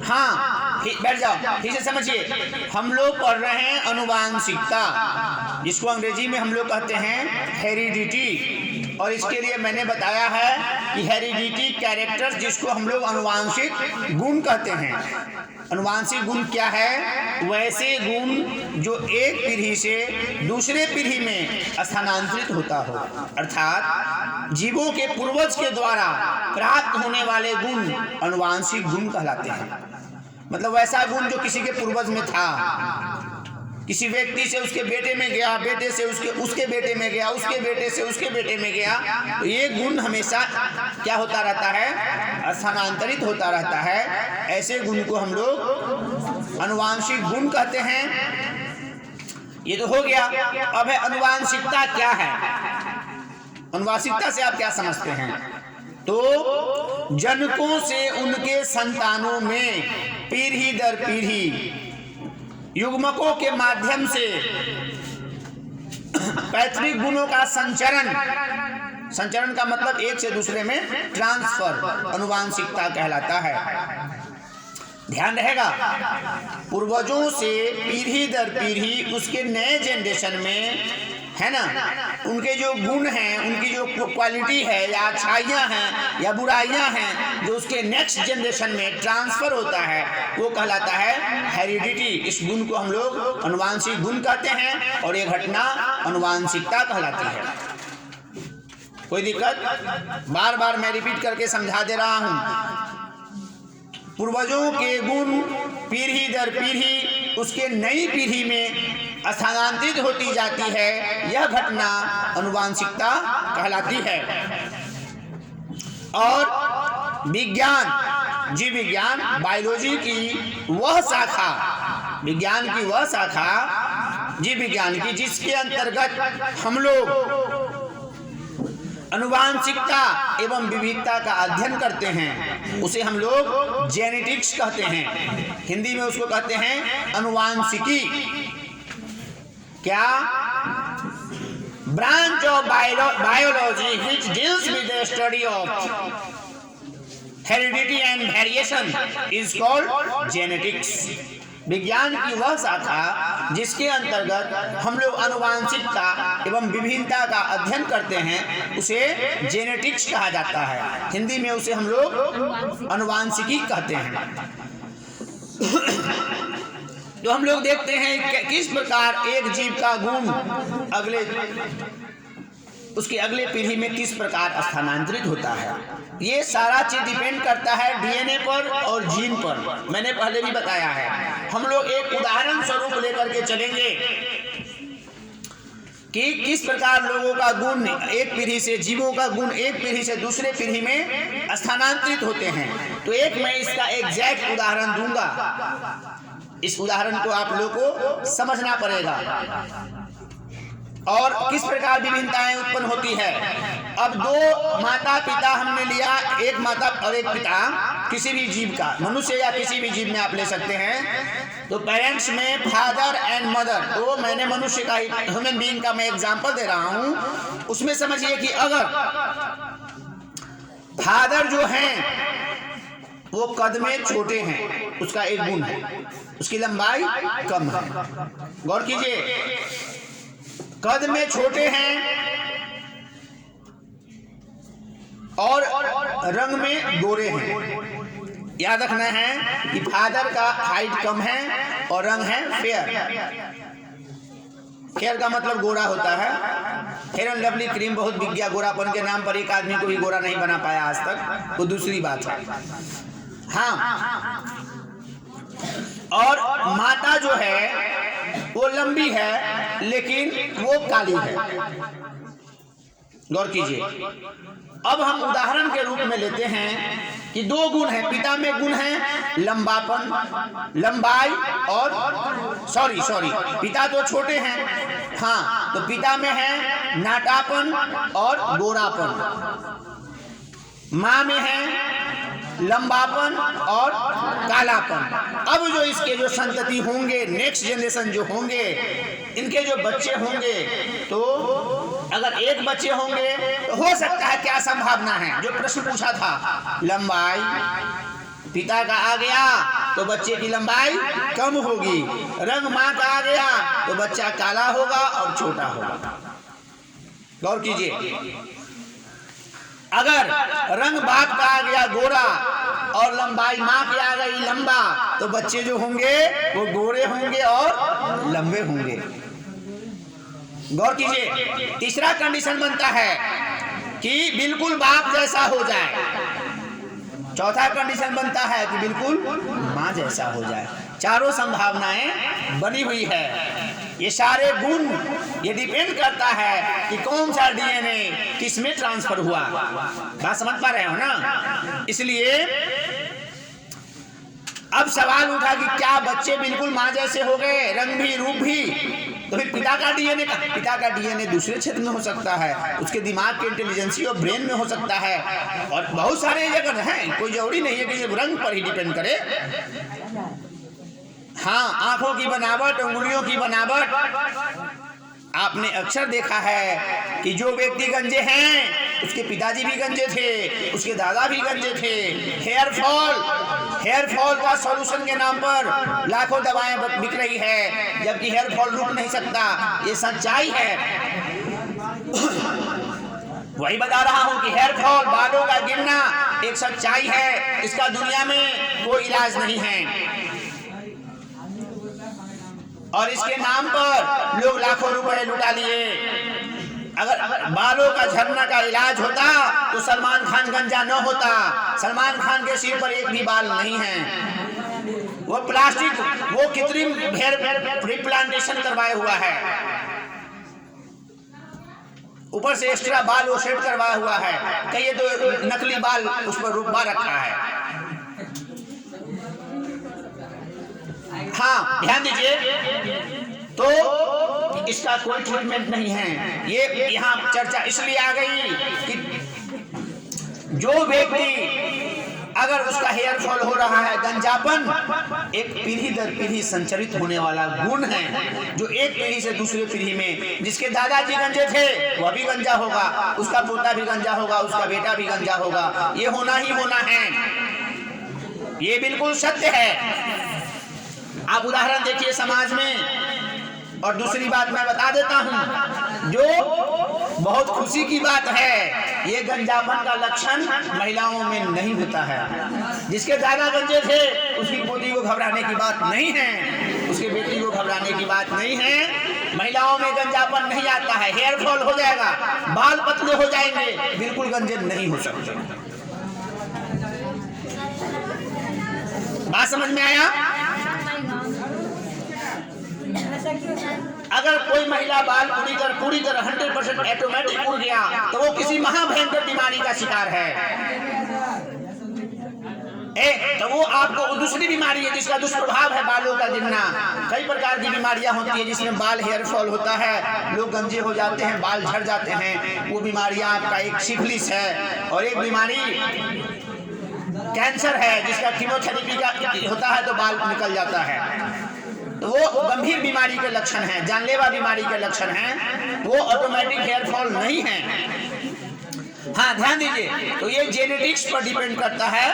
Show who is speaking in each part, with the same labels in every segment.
Speaker 1: हाँ, बैठ जाओ, ठीक से समझिए। हम लोग पढ़ रहे हैं अनुवांशिकता, जिसको अंग्रेजी में हम लोग कहते हैं हेरिडिटी। और इसके लिए मैंने बताया है कि हेरिडिटी कैरेक्टर्स, जिसको हम लोग अनुवांशिक गुण कहते हैं। अनुवांशिक गुण क्या है? वैसे गुण जो एक पीढ़ी से दूसरे पीढ़ी में स्थानांतरित होता हो, अर्थात जीवों के पूर्वज के द्वारा प्राप्त होने वाले गुण अनुवांशिक गुण कहलाते हैं। मतलब वैसा गुण जो किसी के पूर्वज में था, किसी व्यक्ति से उसके बेटे में गया, बेटे से उसके बेटे में गया, उसके बेटे से उसके बेटे में गया, तो ये गुण हमेशा क्या होता रहता है? स्थानांतरित होता रहता है। ऐसे गुण को हम लोग अनुवांशिक गुण कहते हैं। ये तो हो गया। अब है अनुवांशिकता क्या है? अनुवांशिकता से आप क्या समझते हैं? तो जनकों से उनके संतानों में पीढ़ी दर पीढ़ी युग्मकों के माध्यम से पैतृक गुणों का संचरण का मतलब एक से दूसरे में ट्रांसफर अनुवांशिकता कहलाता है। ध्यान रहेगा, पूर्वजों से पीढ़ी दर पीढ़ी उसके नए जनरेशन में, है ना, उनके जो गुण हैं, उनकी जो क्वालिटी है या अच्छाइयाँ हैं या बुराइयाँ हैं, जो उसके नेक्स्ट जनरेशन में ट्रांसफर होता है, वो कहलाता है हेरिडिटी। इस गुण को हम लोग अनुवांशिक गुण कहते हैं और ये घटना अनुवांशिकता कहलाती है। कोई दिक्कत? बार बार मैं रिपीट करके समझा दे रहा हूँ। पूर्वजों के गुण पीढ़ी दर पीढ़ी उसके नई पीढ़ी में स्थानांतरित होती जाती है, यह घटना अनुवांशिकता कहलाती है। और विज्ञान, जीव विज्ञान, बायोलॉजी की वह शाखा, विज्ञान की वह शाखा जीव विज्ञान की, जिसके अंतर्गत हम लोग अनुवांशिकता एवं विविधता का अध्ययन करते हैं, उसे हम लोग जेनेटिक्स कहते हैं। हिंदी में उसको कहते हैं अनुवांशिकी। क्या? Branch of biology which deals with the study of heredity and variation is called genetics। विज्ञान की वह शाखा जिसके अंतर्गत हम लोग अनुवांशिकता एवं विभिन्नता का अध्ययन करते हैं, उसे जेनेटिक्स कहा जाता है। हिंदी में उसे हम लोग अनुवांशिकी कहते हैं। तो हम लोग देखते हैं किस प्रकार एक जीव का गुण उसके अगले पीढ़ी में किस प्रकार स्थानांतरित होता है। ये सारा चीज डिपेंड करता है डीएनए पर और जीन पर। मैंने पहले भी बताया है। हम लोग एक उदाहरण स्वरूप लेकर के चलेंगे कि किस प्रकार लोगों का गुण एक पीढ़ी से, जीवों का गुण एक पीढ़ी से दूसरे पीढ़ी में स्थानांतरित होते हैं। तो एक मैं इसका एग्जैक्ट उदाहरण दूंगा। इस उदाहरण को आप लोग को समझना पड़ेगा और किस प्रकार विभिन्नताएं उत्पन्न होती है। अब दो माता पिता हमने लिया, एक माता और एक पिता, किसी भी जीव का, मनुष्य या किसी भी जीव में आप ले सकते हैं। तो पेरेंट्स में फादर एंड मदर, तो मैंने मनुष्य का, ह्यूमन बीइंग का मैं एग्जांपल दे रहा हूं। उसमें समझिए कि अगर फादर जो हैं वो कद में छोटे हैं, उसका एक गुण है, उसकी लंबाई कम है। गौर कीजिए, कद में छोटे हैं और रंग में गोरे हैं। याद रखना है कि फादर का हाइट कम है और रंग है फेयर। फेयर का मतलब गोरा होता है। फेयर एंड लवली क्रीम बहुत बिक गया, गोरापन के नाम पर एक आदमी को भी गोरा नहीं बना पाया आज तक, वो दूसरी बात है। हाँ, और माता जो है वो लंबी है लेकिन वो काली है। गौर कीजिए। अब हम उदाहरण के रूप में लेते हैं कि दो गुण हैं, पिता में गुण है लंबापन, लंबाई और सॉरी पिता तो छोटे हैं, हाँ, तो पिता में है नाटापन और गोरापन, माँ में है लंबापन और कालापन। अब जो इसके जो संतति होंगे, नेक्स्ट जनरेशन जो होंगे, इनके जो बच्चे होंगे, तो अगर एक बच्चे होंगे तो हो सकता है, क्या संभावना है, जो प्रश्न पूछा था, लंबाई पिता का आ गया तो बच्चे की लंबाई कम होगी, रंग माँ का आ गया तो बच्चा काला होगा और छोटा होगा। गौर कीजिए, अगर रंग बाप का आ गया गोरा और लंबाई माँ की आ गई लंबा, तो बच्चे जो होंगे वो गोरे होंगे और लंबे होंगे। गौर कीजिए, तीसरा कंडीशन बनता है कि बिल्कुल बाप जैसा हो जाए। चौथा कंडीशन बनता है कि बिल्कुल माँ जैसा हो जाए। चारों संभावनाएं बनी हुई है। ये सारे गुण ये डिपेंड करता है कि कौन सा डीएनए किस में ट्रांसफर हुआ। बात समझ पा रहे हो ना? इसलिए अब सवाल उठा कि क्या बच्चे बिल्कुल माँ जैसे हो गए, रंग भी रूप भी, तो फिर पिता का डीएनए दूसरे क्षेत्र में हो सकता है, उसके दिमाग के इंटेलिजेंसी और ब्रेन में हो सकता है, और बहुत सारे जगह हैं। कोई जरूरी नहीं है कि रंग पर ही डिपेंड करे। हाँ, आंखों की बनावट, उंगलियों की बनावट, आपने अक्सर देखा है कि जो व्यक्ति गंजे हैं उसके पिताजी भी गंजे थे, उसके दादा भी गंजे थे। हेयर फॉल का सॉल्यूशन के नाम पर लाखों दवाएं बिक रही है, जबकि हेयर फॉल रुक नहीं सकता। ये सच्चाई है। वही बता रहा हूं कि हेयर फॉल, बालों का गिरना एक सच्चाई है, इसका दुनिया में कोई इलाज नहीं है, और इसके नाम पर लोग लाखों रुपए लुटा लिए। अगर बालों का झड़ना का इलाज होता तो सलमान खान गंजा न होता। सलमान खान के सिर पर एक भी बाल नहीं है, वो प्लास्टिक, वो कृत्रिम हेयर रिप्लांटेशन करवाया हुआ है, ऊपर से एक्स्ट्रा बाल वो सेट करवाया हुआ है, कई तो नकली बाल उस पर रुकवा रखा है। हाँ, ध्यान दीजिए, तो इसका कोई ट्रीटमेंट नहीं है। ये यहाँ चर्चा इसलिए आ गई कि जो व्यक्ति अगर उसका हेयर फॉल हो रहा है, गंजापन एक पीढ़ी दर पीढ़ी संचरित होने वाला गुण है, जो एक पीढ़ी से दूसरी पीढ़ी में, जिसके दादाजी गंजे थे वह भी गंजा होगा, उसका पोता भी गंजा होगा, उसका बेटा भी गंजा होगा। ये होना ही होना है, ये बिल्कुल सत्य है। आप उदाहरण देखिए समाज में। और दूसरी बात मैं बता देता हूं, जो बहुत खुशी की बात है, ये गंजापन का लक्षण महिलाओं में नहीं होता है। जिसके दादा गंजे थे उसकी पोती को घबराने की बात नहीं है, उसके बेटी को घबराने की बात नहीं है। महिलाओं में गंजापन नहीं आता है। हेयर फॉल हो जाएगा, बाल पतले हो जाएंगे, बिल्कुल गंजे नहीं हो सकते। बात समझ में आया? अगर कोई महिला बाल पूरी तरह 100% ऑटोमेटिक उड़ गया तो वो किसी महाभयंकर बीमारी का शिकार है। तो वो आपको दूसरी बीमारी है जिसका दुष्प्रभाव है बालों का गिरना। कई प्रकार की बीमारियां होती है जिसमें बाल हेयर फॉल होता है, लोग गंजे हो जाते हैं, बाल झड़ जाते हैं। वो बीमारियां आपका एक सिफिलिस है, और एक बीमारी कैंसर है जिसका कीमोथेरेपी का होता है तो बाल निकल जाता है। तो वो गंभीर बीमारी के लक्षण हैं, जानलेवा बीमारी के लक्षण हैं, वो ऑटोमेटिक हेयर फॉल नहीं है। हाँ, ध्यान दीजिए, तो ये जेनेटिक्स पर डिपेंड करता है,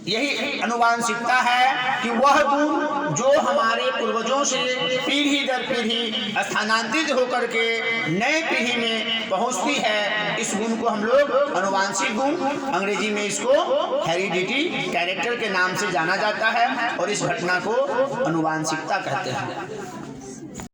Speaker 1: यही अनुवांशिकता है कि वह गुण जो हमारे पूर्वजों से पीढ़ी दर पीढ़ी स्थानांतरित होकर के नए पीढ़ी में पहुंचती है, इस गुण को हम लोग अनुवांशिक गुण, अंग्रेजी में इसको हेरिडिटी कैरेक्टर के नाम से जाना जाता है, और इस घटना को अनुवांशिकता कहते हैं।